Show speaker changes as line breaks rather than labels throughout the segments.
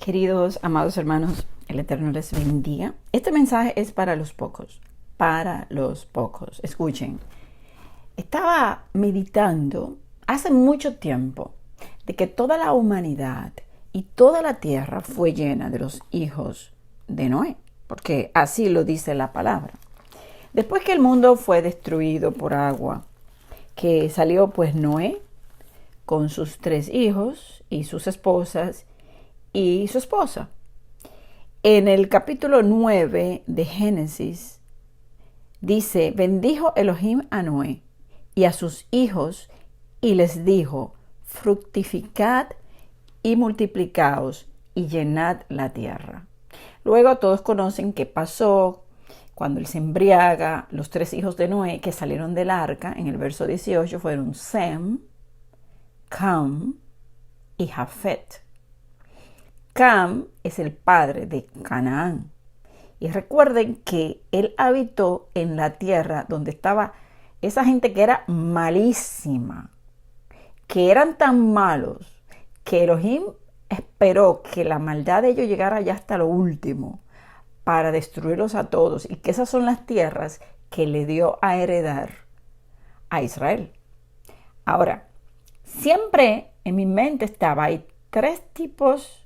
Queridos, amados hermanos, el Eterno les bendiga. Este mensaje es para los pocos, para los pocos. Escuchen, estaba meditando hace mucho tiempo de que toda la humanidad y toda la tierra fue llena de los hijos de Noé, porque así lo dice la palabra. Después que el mundo fue destruido por agua, que salió pues Noé con sus 3 hijos y sus esposas y su esposa. En el capítulo 9 de Génesis dice: bendijo Elohim a Noé y a sus hijos y les dijo: fructificad y multiplicaos y llenad la tierra. Luego todos conocen qué pasó cuando él se embriaga. Los 3 hijos de Noé que salieron del arca en el verso 18 fueron Sem, Cam y Jafet. Cam es el padre de Canaán. Y recuerden que él habitó en la tierra donde estaba esa gente que era malísima, que eran tan malos que Elohim esperó que la maldad de ellos llegara ya hasta lo último para destruirlos a todos, y que esas son las tierras que le dio a heredar a Israel. Ahora, siempre en mi mente estaba, hay 3 tipos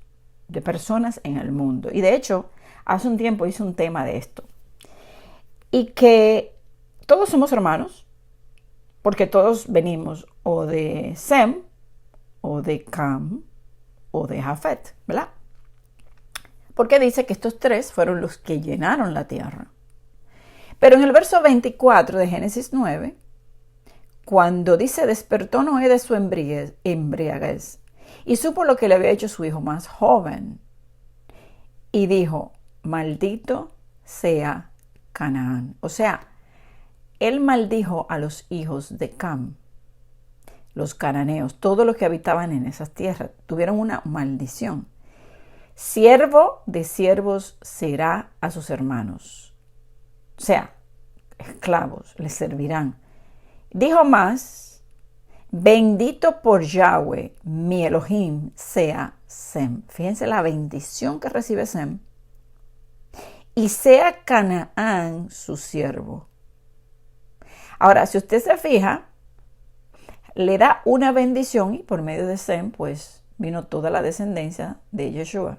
de personas en el mundo, y de hecho hace un tiempo hice un tema de esto, y que todos somos hermanos porque todos venimos o de Sem o de Cam o de Jafet, ¿verdad? Porque dice que estos 3 fueron los que llenaron la tierra. Pero en el verso 24 de Génesis 9, cuando dice: despertó Noé de su embriaguez y supo lo que le había hecho su hijo más joven, y dijo: maldito sea Canaán. O sea, él maldijo a los hijos de Cam, los cananeos, todos los que habitaban en esas tierras, tuvieron una maldición. Siervo de siervos será a sus hermanos, o sea, esclavos les servirán. Dijo más: bendito por Yahweh, mi Elohim, sea Sem. Fíjense la bendición que recibe Sem. Y sea Canaán su siervo. Ahora, si usted se fija, le da una bendición, y por medio de Sem, pues, vino toda la descendencia de Yeshua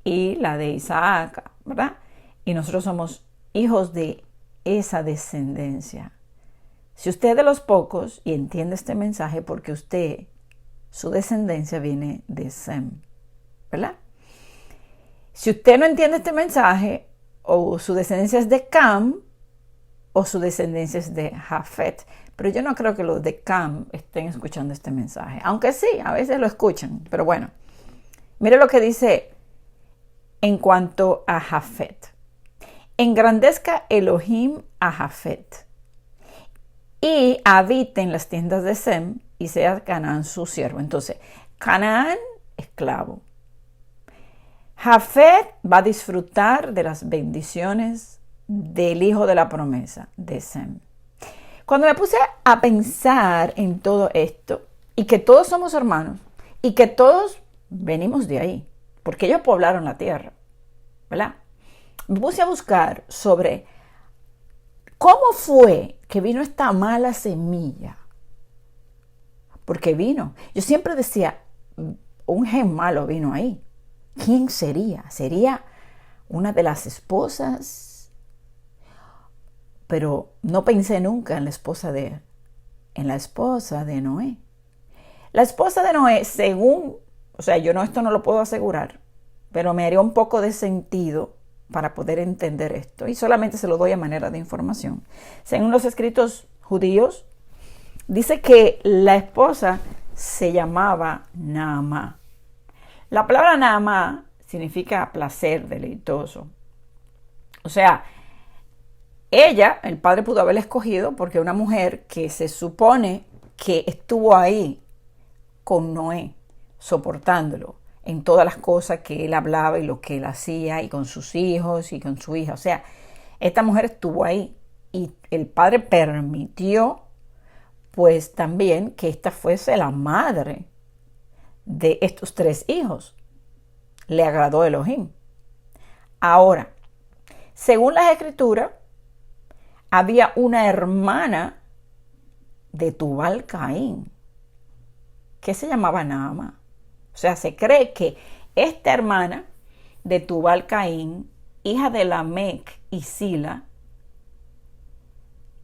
y la de Isaac, ¿verdad? Y nosotros somos hijos de esa descendencia. Si usted es de los pocos y entiende este mensaje, porque usted, su descendencia viene de Sem, ¿verdad? Si usted no entiende este mensaje, o su descendencia es de Cam, o su descendencia es de Jafet. Pero yo no creo que los de Cam estén escuchando este mensaje, aunque sí, a veces lo escuchan. Pero bueno, mire lo que dice en cuanto a Jafet: engrandezca Elohim a Jafet y habite en las tiendas de Sem, y sea Canaán su siervo. Entonces, Canaán, esclavo. Jafet va a disfrutar de las bendiciones del hijo de la promesa, de Sem. Cuando me puse a pensar en todo esto, y que todos somos hermanos, y que todos venimos de ahí, porque ellos poblaron la tierra, ¿verdad? Me puse a buscar sobre cómo fue que vino esta mala semilla. Porque vino. Yo siempre decía, un gen malo vino ahí. ¿Quién sería? ¿Sería una de las esposas? Pero no pensé nunca en la esposa de Noé. La esposa de Noé, según, o sea, esto no lo puedo asegurar, pero me haría un poco de sentido para poder entender esto, y solamente se lo doy a manera de información. Según los escritos judíos, dice que la esposa se llamaba Naamá. La palabra Naamá significa placer, deleitoso. O sea, ella, el padre pudo haberla escogido porque una mujer que se supone que estuvo ahí con Noé, soportándolo en todas las cosas que él hablaba y lo que él hacía, y con sus hijos y con su hija. O sea, esta mujer estuvo ahí, y el padre permitió pues también que esta fuese la madre de estos 3 hijos. le agradó Elohim. Ahora, según las escrituras, había una hermana de Tubal Caín que se llamaba Naama. O sea, se cree que esta hermana de Tubal Caín, hija de Lamec y Sila,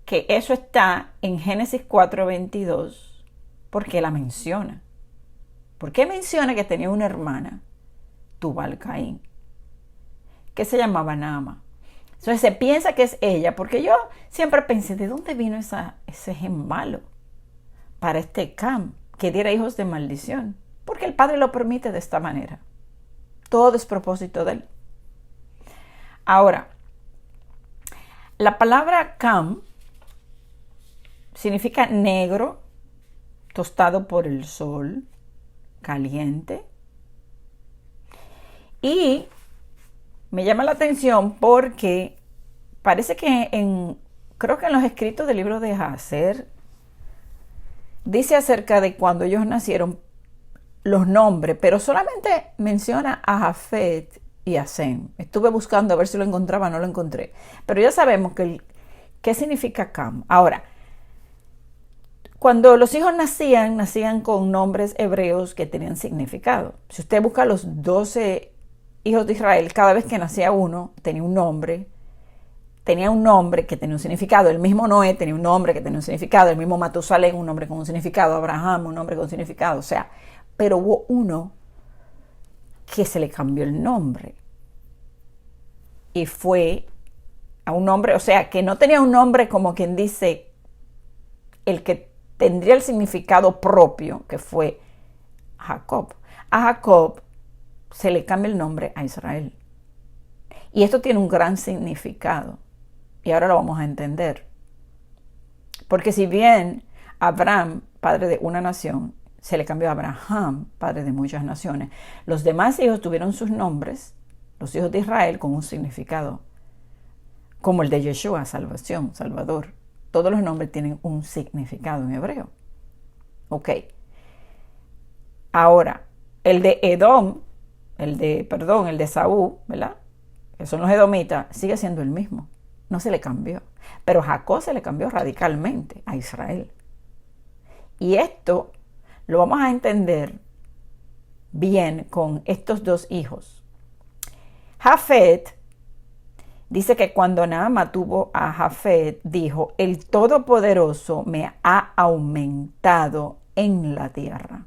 que eso está en Génesis 4:22, porque la menciona. ¿Por qué menciona que tenía una hermana, Tubal Caín, que se llamaba Naama? Entonces se piensa que es ella, porque yo siempre pensé, ¿de dónde vino ese gen malo para este Cam, que diera hijos de maldición? Porque el Padre lo permite de esta manera. Todo es propósito de él. Ahora, la palabra Cam significa negro, tostado por el sol, caliente. Y me llama la atención porque parece que creo que en los escritos del libro de Jacer dice acerca de cuando ellos nacieron los nombres, pero solamente menciona a Jafet y a Sem. Estuve buscando a ver si lo encontraba, no lo encontré. Pero ya sabemos qué significa Cam. Ahora, cuando los hijos nacían con nombres hebreos que tenían significado. Si usted busca los 12 hijos de Israel, cada vez que nacía uno, tenía un nombre que tenía un significado. El mismo Noé tenía un nombre que tenía un significado. El mismo Matusalén, un nombre con un significado. Abraham, un nombre con un significado. O sea, pero hubo uno que se le cambió el nombre. Y fue a un nombre, o sea, que no tenía un nombre como quien dice el que tendría el significado propio, que fue Jacob. A Jacob se le cambia el nombre a Israel. Y esto tiene un gran significado. Y ahora lo vamos a entender. Porque si bien Abraham, padre de una nación, se le cambió a Abraham, padre de muchas naciones, los demás hijos tuvieron sus nombres, los hijos de Israel, con un significado. Como el de Yeshua, salvación, Salvador. Todos los nombres tienen un significado en hebreo. Ok. Ahora, el de Edom, el de Saúl, ¿verdad? Que son los edomitas, sigue siendo el mismo. No se le cambió. Pero Jacob se le cambió radicalmente a Israel. Y esto lo vamos a entender bien con estos dos hijos. Jafet dice que cuando Naama tuvo a Jafet, dijo, el Todopoderoso me ha aumentado en la tierra.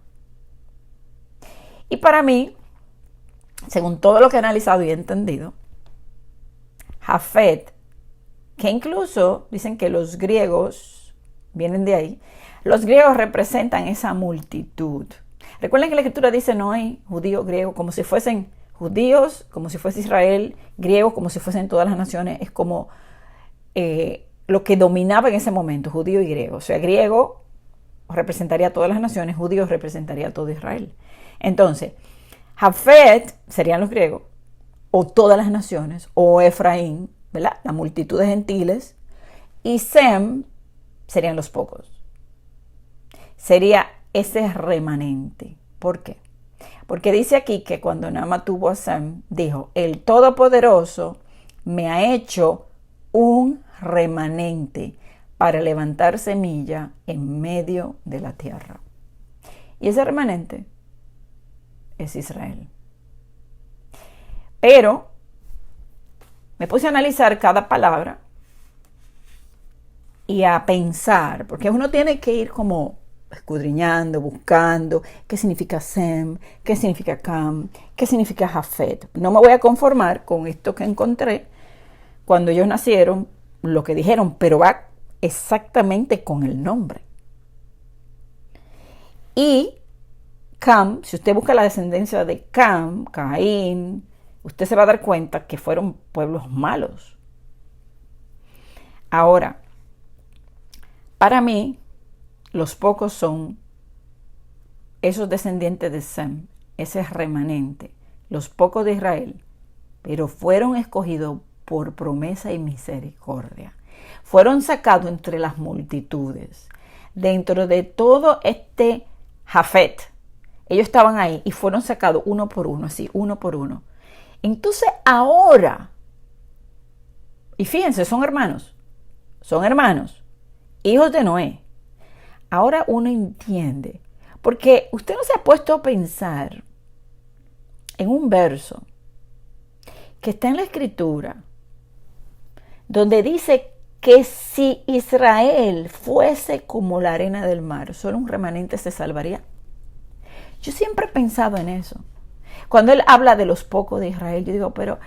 Y para mí, según todo lo que he analizado y entendido, Jafet, que incluso dicen que los griegos vienen de ahí, los griegos representan esa multitud. Recuerden que la Escritura dice no hay judío, griego, como si fuesen judíos, como si fuese Israel, griegos, como si fuesen todas las naciones. Es como lo que dominaba en ese momento, judío y griego. O sea, griego representaría a todas las naciones, judíos representaría a todo Israel. Entonces, Jafet serían los griegos, o todas las naciones, o Efraín, ¿verdad? La multitud de gentiles, y Sem serían los pocos. Sería ese remanente. ¿Por qué? Porque dice aquí que cuando Naama tuvo a Sem, dijo, el Todopoderoso me ha hecho un remanente para levantar semilla en medio de la tierra. Y ese remanente es Israel. Pero me puse a analizar cada palabra y a pensar, porque uno tiene que ir como escudriñando, buscando qué significa Sem, qué significa Cam, qué significa Jafet. No me voy a conformar con esto que encontré cuando ellos nacieron, lo que dijeron, pero va exactamente con el nombre. Y Cam, si usted busca la descendencia de Cam, Caín, usted se va a dar cuenta que fueron pueblos malos. Ahora, para mí, los pocos son esos descendientes de Sem, ese remanente, los pocos de Israel, pero fueron escogidos por promesa y misericordia. Fueron sacados entre las multitudes. Dentro de todo este Jafet, Ellos estaban ahí y fueron sacados uno por uno, así, uno por uno. Entonces ahora, y fíjense, son hermanos, hijos de Noé. Ahora uno entiende, porque usted no se ha puesto a pensar en un verso que está en la Escritura, donde dice que si Israel fuese como la arena del mar, solo un remanente se salvaría. Yo siempre he pensado en eso. Cuando él habla de los pocos de Israel, yo digo, pero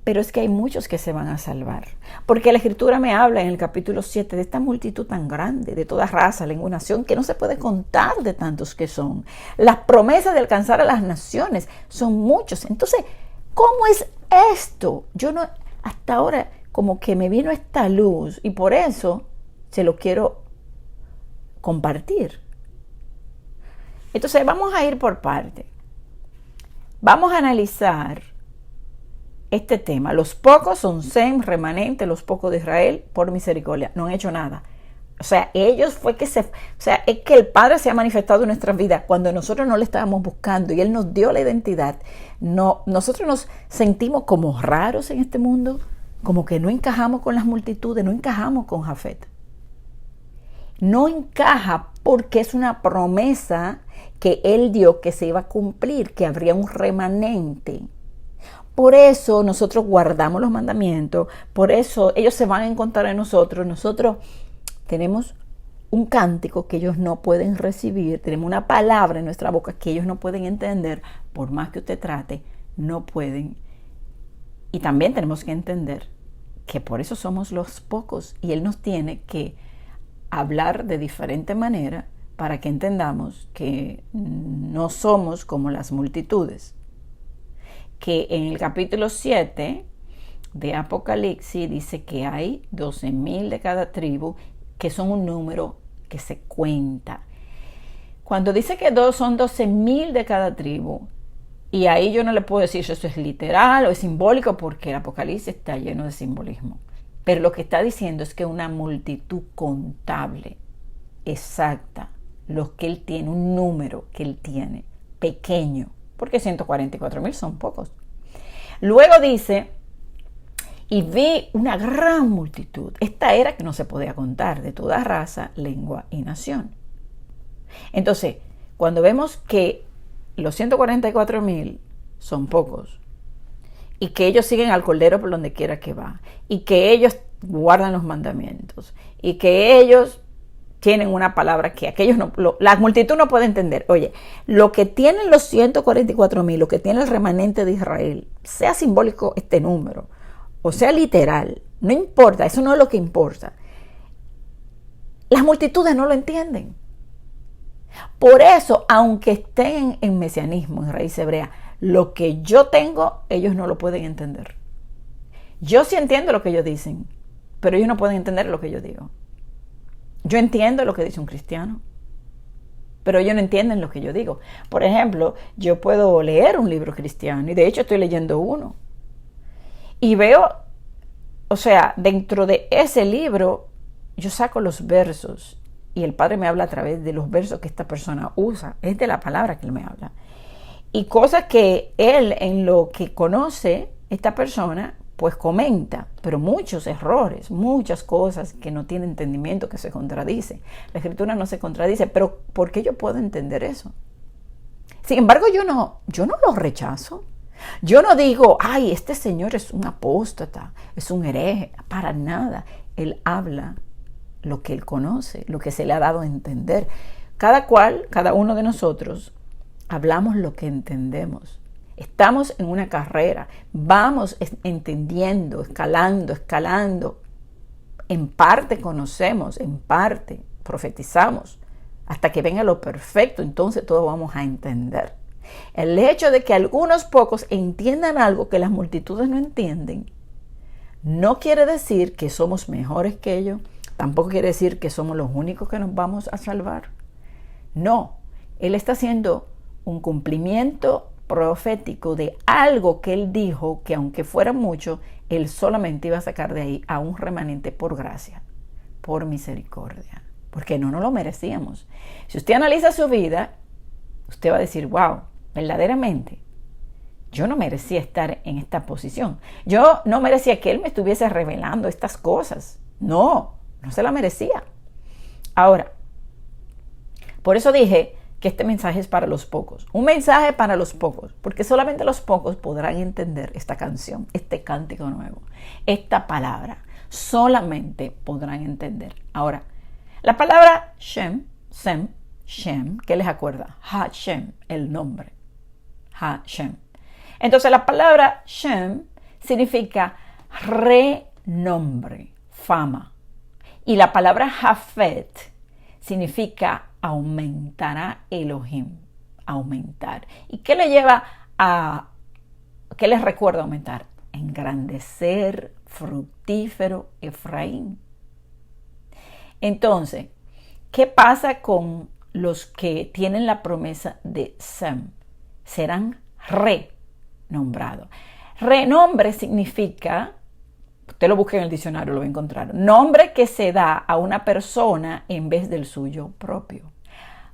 es que hay muchos que se van a salvar. Porque la Escritura me habla en el capítulo 7 de esta multitud tan grande, de toda raza, lengua y nación, que no se puede contar de tantos que son. Las promesas de alcanzar a las naciones son muchos. Entonces, ¿cómo es esto? Yo no, hasta ahora, como que me vino esta luz y por eso se lo quiero compartir. Entonces, vamos a ir por parte. Vamos a analizar este tema. Los pocos son Sem, remanente, los pocos de Israel, por misericordia. No han hecho nada. O sea, es que el Padre se ha manifestado en nuestras vidas cuando nosotros no le estábamos buscando y Él nos dio la identidad. No, nosotros nos sentimos como raros en este mundo, como que no encajamos con las multitudes, no encajamos con Jafet. No encaja porque es una promesa que Él dio que se iba a cumplir, que habría un remanente. Por eso nosotros guardamos los mandamientos, por eso ellos se van a encontrar en nosotros. Nosotros tenemos un cántico que ellos no pueden recibir, tenemos una palabra en nuestra boca que ellos no pueden entender, por más que usted trate, no pueden. Y también tenemos que entender que por eso somos los pocos y Él nos tiene que hablar de diferente manera para que entendamos que no somos como las multitudes. Que en el capítulo 7 de Apocalipsis dice que hay 12,000 de cada tribu, que son un número que se cuenta. Cuando dice que son 12,000 de cada tribu, y ahí yo no le puedo decir si eso es literal o es simbólico, porque el Apocalipsis está lleno de simbolismo. Pero lo que está diciendo es que una multitud contable, exacta, los que Él tiene, un número que Él tiene, pequeño, porque 144,000 son pocos. Luego dice, y vi una gran multitud. Esta era que no se podía contar, de toda raza, lengua y nación. Entonces, cuando vemos que los 144,000 son pocos, y que ellos siguen al Cordero por donde quiera que va, y que ellos guardan los mandamientos, y que ellos tienen una palabra que aquellos no, la multitud no puede entender. Oye, lo que tienen los 144,000, lo que tiene el remanente de Israel, sea simbólico este número, o sea literal, no importa, eso no es lo que importa. Las multitudes no lo entienden. Por eso, aunque estén en mesianismo, en raíz hebrea, lo que yo tengo, ellos no lo pueden entender. Yo sí entiendo lo que ellos dicen, pero ellos no pueden entender lo que yo digo. Yo entiendo lo que dice un cristiano, pero ellos no entienden lo que yo digo. Por ejemplo, yo puedo leer un libro cristiano, y de hecho estoy leyendo uno. Y veo, o sea, dentro de ese libro, yo saco los versos, y el Padre me habla a través de los versos que esta persona usa. Es de la palabra que Él me habla. Y cosas que Él, en lo que conoce esta persona, pues comenta, pero muchos errores, muchas cosas que no tiene entendimiento, que se contradice. La Escritura no se contradice, pero ¿por qué yo puedo entender eso? Sin embargo, yo no lo rechazo. Yo no digo, ay, este señor es un apóstata, es un hereje, para nada. Él habla lo que él conoce, lo que se le ha dado a entender. Cada uno de nosotros, hablamos lo que entendemos. Estamos en una carrera, vamos entendiendo, escalando. En parte conocemos, en parte profetizamos, hasta que venga lo perfecto, entonces todos vamos a entender. El hecho de que algunos pocos entiendan algo que las multitudes no entienden, no quiere decir que somos mejores que ellos, tampoco quiere decir que somos los únicos que nos vamos a salvar. No, Él está haciendo un cumplimiento profético de algo que Él dijo, que aunque fuera mucho, Él solamente iba a sacar de ahí a un remanente por gracia, por misericordia, porque no nos lo merecíamos. Si usted analiza su vida, usted va a decir, wow, verdaderamente, yo no merecía estar en esta posición. Yo no merecía que Él me estuviese revelando estas cosas. No se la merecía. Ahora, por eso dije que este mensaje es para los pocos. Un mensaje para los pocos, porque solamente los pocos podrán entender esta canción, este cántico nuevo, esta palabra. Solamente podrán entender. Ahora, la palabra Shem, Sem, Shem, ¿qué les acuerda? Ha-Shem, el nombre. Ha-Shem. Entonces la palabra Shem significa renombre, fama. Y la palabra Jafet significa aumentará Elohim, aumentar. ¿Y qué le lleva a, qué les recuerda aumentar? Engrandecer, fructífero Efraín. Entonces, ¿qué pasa con los que tienen la promesa de Sem? Serán renombrados. Renombre significa, usted lo busca en el diccionario, lo va a encontrar, nombre que se da a una persona en vez del suyo propio.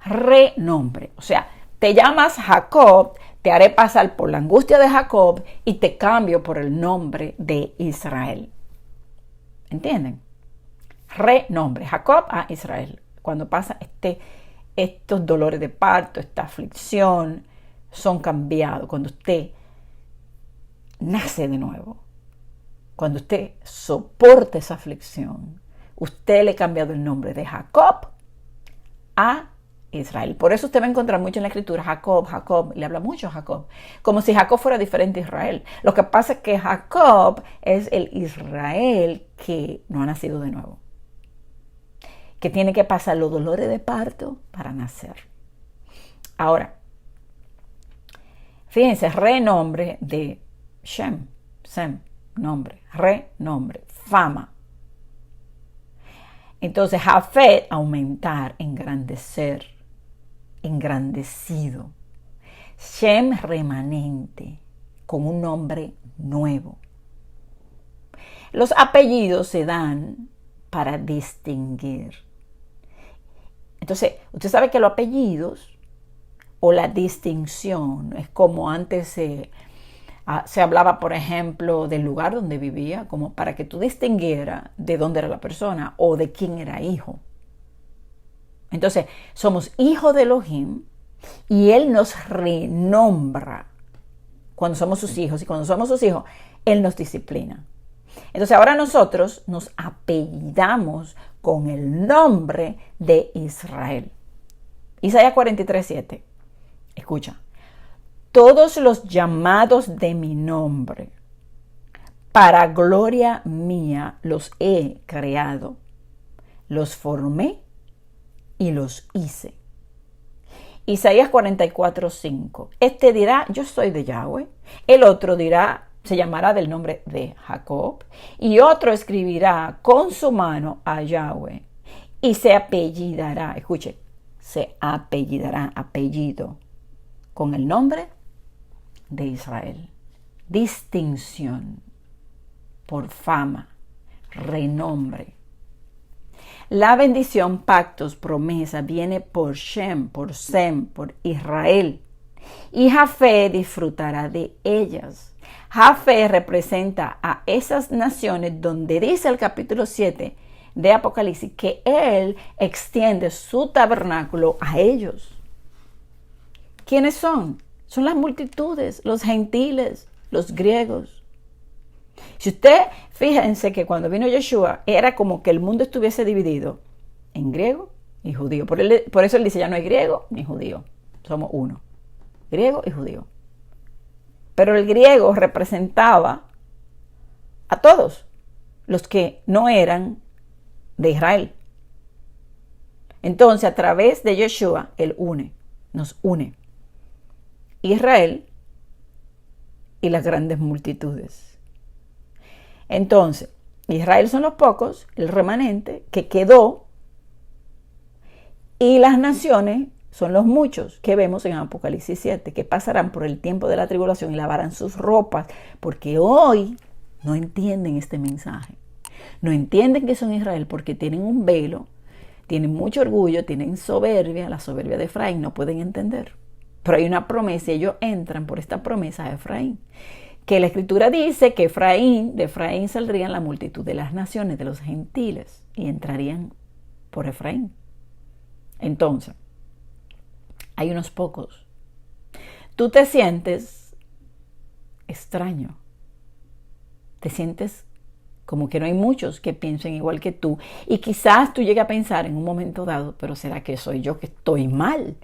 Renombre, o sea, te llamas Jacob, te haré pasar por la angustia de Jacob y te cambio por el nombre de Israel. ¿Entienden? Renombre, Jacob a Israel. Cuando pasa estos dolores de parto, esta aflicción, son cambiados. Cuando usted nace de nuevo, cuando usted soporta esa aflicción, usted le ha cambiado el nombre de Jacob a Israel. Por eso usted va a encontrar mucho en la escritura Jacob, Jacob, le habla mucho a Jacob, como si Jacob fuera diferente a Israel. Lo que pasa es que Jacob es el Israel que no ha nacido de nuevo, que tiene que pasar los dolores de parto para nacer. Ahora, fíjense, renombre de Shem, Sem, nombre, renombre, fama. Entonces, Jafet, aumentar, engrandecer, engrandecido. Shem, remanente, con un nombre nuevo. Los apellidos se dan para distinguir. Entonces, usted sabe que los apellidos o la distinción es como antes se hablaba, por ejemplo, del lugar donde vivía, como para que tú distinguieras de dónde era la persona o de quién era hijo. Entonces, somos hijos de Elohim y Él nos renombra cuando somos sus hijos. Y cuando somos sus hijos, Él nos disciplina. Entonces, ahora nosotros nos apellidamos con el nombre de Israel. Isaías 43:7. Escucha. Todos los llamados de mi nombre, para gloria mía los he creado, los formé y los hice. Isaías 44:5. Este dirá, yo soy de Yahweh. El otro dirá, se llamará del nombre de Jacob. Y otro escribirá con su mano a Yahweh. Y se apellidará, escuche, se apellidará, apellido, con el nombre de Israel. Distinción por fama, renombre. La bendición, pactos, promesa viene por Shem, por Sem, por Israel. Y Jafé disfrutará de ellas. Jafé representa a esas naciones donde dice el capítulo 7 de Apocalipsis que Él extiende su tabernáculo a ellos. ¿Quiénes son? Son las multitudes, los gentiles, los griegos. Si usted, fíjense que cuando vino Yeshua, era como que el mundo estuviese dividido en griego y judío. Por eso él dice, ya no hay griego ni judío, somos uno, griego y judío. Pero el griego representaba a todos los que no eran de Israel. Entonces, a través de Yeshua, él nos une. Israel y las grandes multitudes. Entonces, Israel son los pocos, el remanente que quedó, y las naciones son los muchos que vemos en Apocalipsis 7, que pasarán por el tiempo de la tribulación y lavarán sus ropas, porque hoy no entienden este mensaje. No entienden que son Israel porque tienen un velo, tienen mucho orgullo, tienen soberbia, la soberbia de Efraín, no pueden entender. Pero hay una promesa y ellos entran por esta promesa a Efraín. Que la Escritura dice que de Efraín saldrían la multitud de las naciones, de los gentiles, y entrarían por Efraín. Entonces, hay unos pocos. Tú te sientes extraño. Te sientes como que no hay muchos que piensen igual que tú. Y quizás tú llegues a pensar en un momento dado, pero ¿será que soy yo que estoy mal?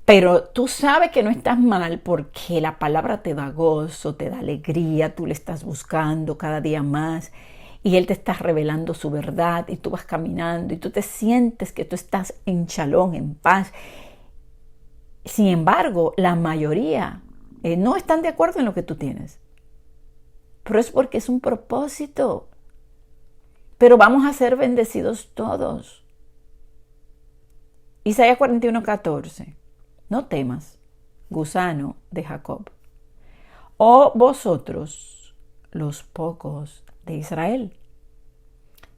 Pero tú sabes que no estás mal porque la palabra te da gozo, te da alegría, tú le estás buscando cada día más y Él te está revelando su verdad y tú vas caminando y tú te sientes que tú estás en shalom, en paz. Sin embargo, la mayoría no están de acuerdo en lo que tú tienes. Pero es porque es un propósito. Pero vamos a ser bendecidos todos. Isaías 41:14. No temas, gusano de Jacob. Oh vosotros, los pocos de Israel.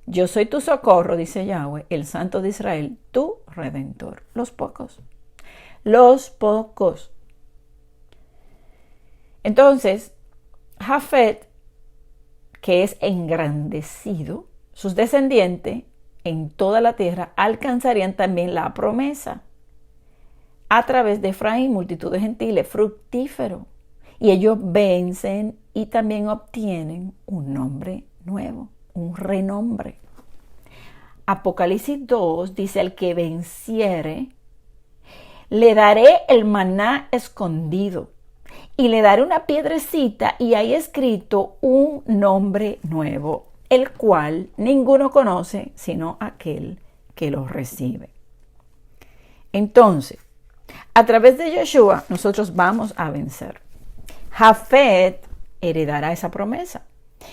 Yo soy tu socorro, dice Yahweh, el Santo de Israel, tu Redentor. Los pocos. Los pocos. Entonces, Jafet, que es engrandecido, sus descendientes en toda la tierra alcanzarían también la promesa. A través de Efraín, multitud de gentiles, fructífero. Y ellos vencen y también obtienen un nombre nuevo, un renombre. Apocalipsis 2 dice: al que venciere, le daré el maná escondido y le daré una piedrecita y ahí escrito un nombre nuevo, el cual ninguno conoce sino aquel que lo recibe. Entonces, a través de Yeshua nosotros vamos a vencer. Jafet heredará esa promesa.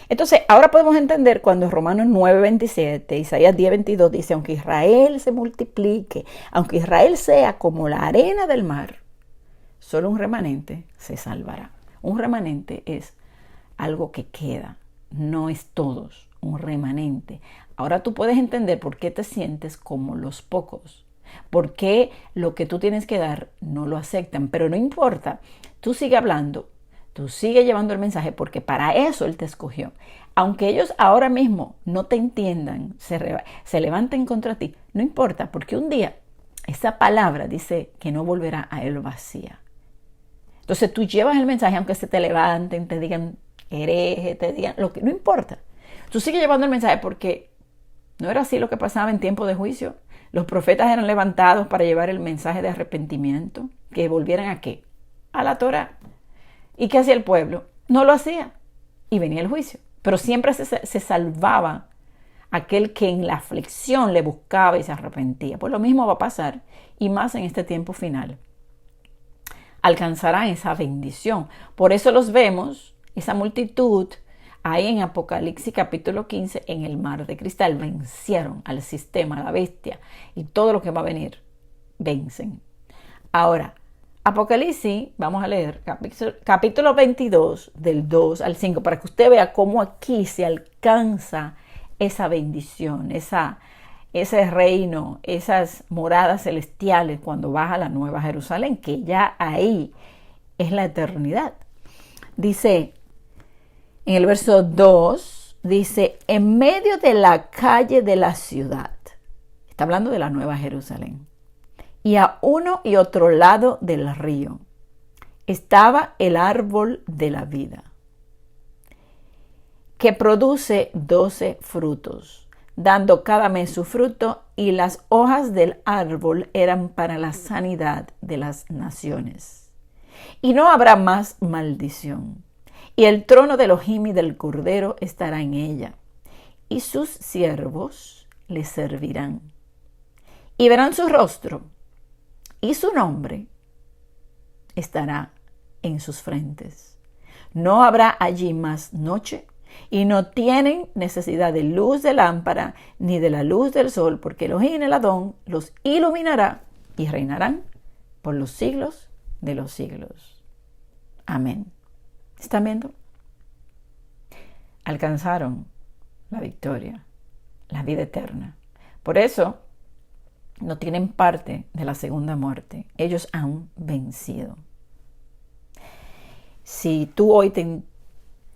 Entonces, ahora podemos entender cuando Romanos 9:27, Isaías 10:22 dice: aunque Israel se multiplique, aunque Israel sea como la arena del mar, solo un remanente se salvará. Un remanente es algo que queda, no es todos, un remanente. Ahora tú puedes entender por qué te sientes como los pocos. ¿Por qué lo que tú tienes que dar no lo aceptan? Pero no importa, tú sigue hablando, tú sigue llevando el mensaje porque para eso Él te escogió. Aunque ellos ahora mismo no te entiendan, se levanten contra ti, no importa, porque un día esa palabra dice que no volverá a Él vacía. Entonces tú llevas el mensaje aunque se te levanten, te digan hereje, te digan lo que, no importa. Tú sigues llevando el mensaje porque no era así lo que pasaba en tiempo de juicio. Los profetas eran levantados para llevar el mensaje de arrepentimiento, que volvieran ¿a qué? A la Torá. ¿Y qué hacía el pueblo? No lo hacía. Y venía el juicio. Pero siempre se salvaba aquel que en la aflicción le buscaba y se arrepentía. Pues lo mismo va a pasar, y más en este tiempo final. Alcanzarán esa bendición. Por eso los vemos, esa multitud, ahí en Apocalipsis capítulo 15, en el mar de cristal. Vencieron al sistema, a la bestia, y todo lo que va a venir, vencen. Ahora, Apocalipsis, vamos a leer capítulo 22, del 2 al 5, para que usted vea cómo aquí se alcanza esa bendición, ese reino, esas moradas celestiales cuando baja la Nueva Jerusalén, que ya ahí es la eternidad. Dice, en el verso 2, dice: en medio de la calle de la ciudad, está hablando de la Nueva Jerusalén, y a uno y otro lado del río, estaba el árbol de la vida, que produce 12 frutos, dando cada mes su fruto, y las hojas del árbol eran para la sanidad de las naciones. Y no habrá más maldición. Y el trono de Elohim y del Cordero estará en ella, y sus siervos le servirán. Y verán su rostro, y su nombre estará en sus frentes. No habrá allí más noche, y no tienen necesidad de luz de lámpara ni de la luz del sol, porque Elohim el Adón los iluminará y reinarán por los siglos de los siglos. Amén. ¿Están viendo? Alcanzaron la victoria, la vida eterna. Por eso, no tienen parte de la segunda muerte. Ellos han vencido. Si tú hoy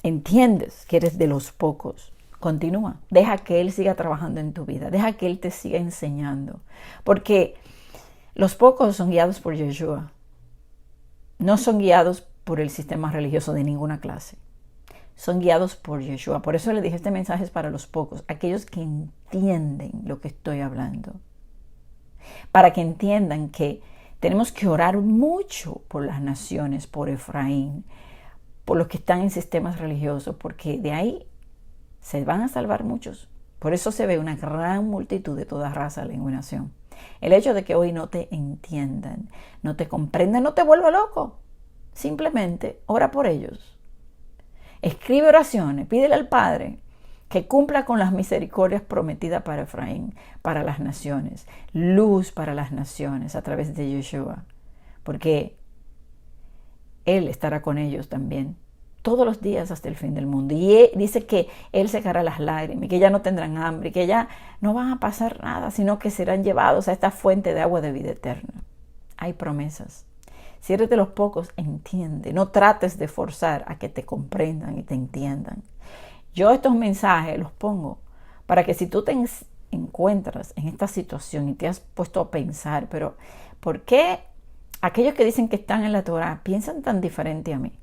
entiendes que eres de los pocos, continúa. Deja que Él siga trabajando en tu vida. Deja que Él te siga enseñando. Porque los pocos son guiados por Yeshua. No son guiados por el sistema religioso de ninguna clase. Son guiados por Yeshua. Por eso le dije, este mensaje es para los pocos, aquellos que entienden lo que estoy hablando. Para que entiendan que tenemos que orar mucho por las naciones, por Efraín, por los que están en sistemas religiosos, porque de ahí se van a salvar muchos. Por eso se ve una gran multitud de toda raza, lengua y nación. El hecho de que hoy no te entiendan, no te comprendan, no te vuelva loco. Simplemente ora por ellos. Escribe oraciones, pídele al Padre que cumpla con las misericordias prometidas para Efraín, para las naciones, luz para las naciones a través de Yeshua, porque Él estará con ellos también todos los días hasta el fin del mundo. Y Él dice que Él secará las lágrimas, que ya no tendrán hambre, que ya no van a pasar nada, sino que serán llevados a esta fuente de agua de vida eterna. Hay promesas. Si eres de los pocos, entiende. No trates de forzar a que te comprendan y te entiendan. Yo estos mensajes los pongo para que si tú te encuentras en esta situación y te has puesto a pensar, pero ¿por qué aquellos que dicen que están en la Torah piensan tan diferente a mí?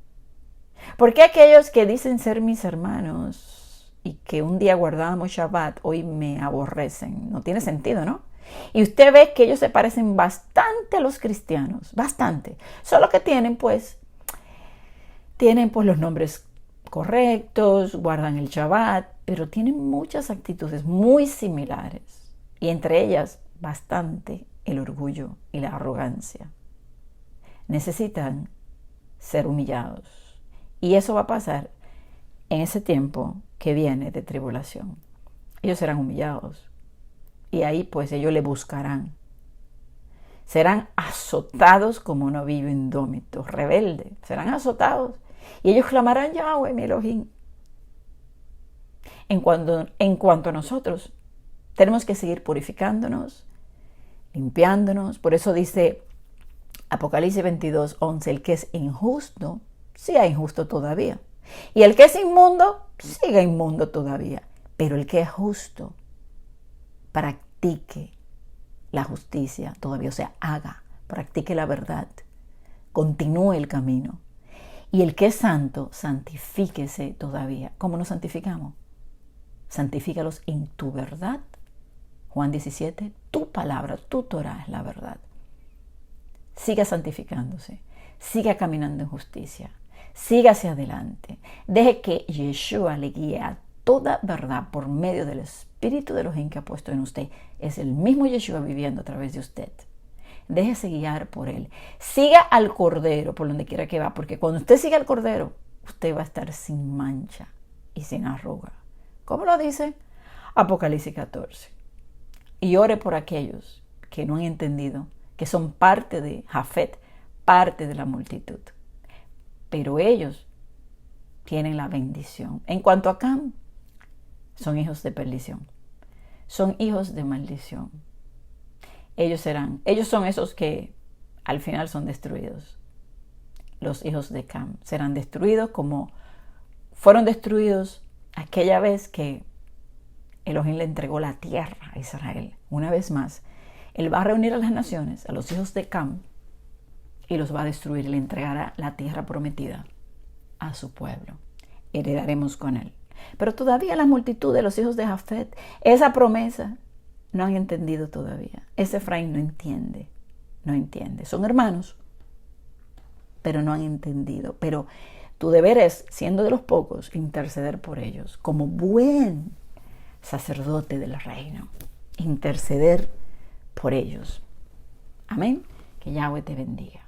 ¿Por qué aquellos que dicen ser mis hermanos y que un día guardamos Shabbat hoy me aborrecen? No tiene sentido, ¿no? Y usted ve que ellos se parecen bastante a los cristianos, bastante. Solo que tienen pues los nombres correctos, guardan el Shabbat, pero tienen muchas actitudes muy similares. Y entre ellas bastante el orgullo y la arrogancia. Necesitan ser humillados. Y eso va a pasar en ese tiempo que viene de tribulación. Ellos serán humillados. Y ahí pues ellos le buscarán. Serán azotados como una vivo indómito, rebelde. Serán azotados. Y ellos clamarán, Yahweh, mi Elohim. En cuanto a nosotros, tenemos que seguir purificándonos, limpiándonos. Por eso dice Apocalipsis 22:11, el que es injusto, siga injusto todavía. Y el que es inmundo, siga inmundo todavía. Pero el que es justo, practique la justicia todavía, o sea, practique la verdad, continúe el camino. Y el que es santo, santifíquese todavía. ¿Cómo nos santificamos? Santifícalos en tu verdad. Juan 17, tu palabra, tu Torah es la verdad. Siga santificándose, siga caminando en justicia, siga hacia adelante. Deje que Yeshua le guíe a toda verdad por medio del Espíritu de Elohim que ha puesto en usted. Es el mismo Yeshua viviendo a través de usted. Déjese guiar por Él. Siga al Cordero por donde quiera que va, porque cuando usted siga al Cordero, usted va a estar sin mancha y sin arruga. ¿Cómo lo dice? Apocalipsis 14. Y ore por aquellos que no han entendido, que son parte de Jafet, parte de la multitud. Pero ellos tienen la bendición. En cuanto a Cam, son hijos de perdición. Son hijos de maldición. Ellos son esos que al final son destruidos. Los hijos de Cam serán destruidos como fueron destruidos aquella vez que Elohim le entregó la tierra a Israel. Una vez más, Él va a reunir a las naciones, a los hijos de Cam, y los va a destruir. Le entregará la tierra prometida a su pueblo. Heredaremos con Él. Pero todavía la multitud de los hijos de Jafet, esa promesa, no han entendido todavía. Ese Efraín no entiende. Son hermanos, pero no han entendido. Pero tu deber es, siendo de los pocos, interceder por ellos. Como buen sacerdote del reino, interceder por ellos. Amén. Que Yahweh te bendiga.